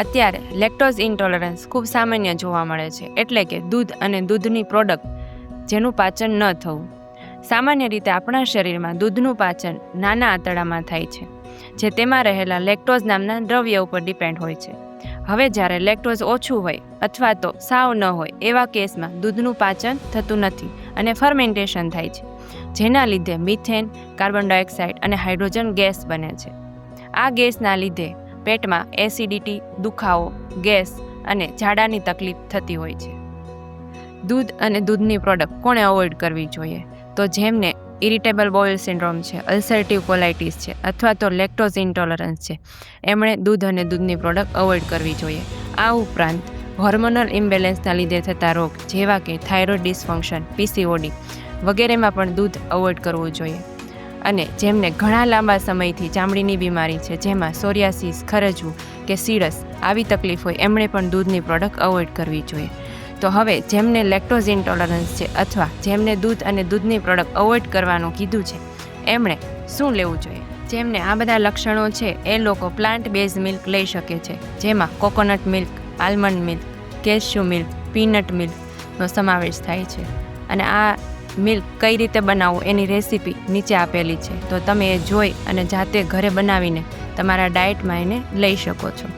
અત્યારે lactose intolerance ખૂબ સામાન્ય જોવા મળે છે, એટલે કે દૂધ અને દૂધની પ્રોડક્ટ જેનું પાચન ન થવું. સામાન્ય રીતે આપણા શરીરમાં દૂધનું પાચન નાના આંતરડામાં થાય છે, જે તેમાં રહેલા લેક્ટોઝ નામના દ્રવ્ય ઉપર ડિપેન્ડ હોય છે. હવે જ્યારે લેક્ટોઝ ઓછું હોય અથવા તો સાવ ન હોય એવા કેસમાં દૂધનું પાચન થતું નથી અને ફર્મેન્ટેશન થાય છે, જેના લીધે મિથેન, કાર્બન ડાયોક્સાઇડ અને હાઇડ્રોજન ગેસ બને છે. આ ગેસના લીધે પેટમાં એસિડિટી, દુખાવો, ગેસ અને ઝાડાની તકલીફ થતી હોય છે. દૂધ અને દૂધની પ્રોડક્ટ કોણે અવોઇડ કરવી જોઈએ? તો જેમને ઇરિટેબલ બોવેલ સિન્ડ્રોમ છે, અલ્સરેટિવ કોલાઇટિસ છે અથવા તો લેક્ટોઝ ઇન્ટોલરન્સ છે, એમણે દૂધ અને દૂધની પ્રોડક્ટ અવોઇડ કરવી જોઈએ. આ ઉપરાંત હોર્મોનલ ઇમ્બેલેન્સના લીધે થતા રોગ જેવા કે થાઇરોઇડ ડિસફંક્શન, PCOD વગેરેમાં પણ દૂધ અવોઇડ કરવું જોઈએ. અને જેમને ઘણા લાંબા સમયથી ચામડીની બીમારી છે, જેમાં સોરિયાસિસ, ખરજવું કે સીરસ આવી તકલીફ હોય, એમણે પણ દૂધની પ્રોડક્ટ અવોઇડ કરવી જોઈએ. તો હવે જેમને લેક્ટોઝ ઇન્ટોલરન્સ છે અથવા જેમને દૂધ અને દૂધની પ્રોડક્ટ અવોઇડ કરવાનું કીધું છે, એમણે શું લેવું જોઈએ? જેમને આ બધા લક્ષણો છે એ લોકો પ્લાન્ટ બેઝ મિલ્ક લઈ શકે છે, જેમાં coconut milk, almond milk, cashew milk, peanut મિલ્કનો સમાવેશ થાય છે. અને આ મિલ્ક કઈ રીતે બનાવવું એની રેસીપી નીચે આપેલી છે, તો તમે એ જોઈ અને જાતે ઘરે બનાવીને તમારા ડાયટમાં એને લઈ શકો છો.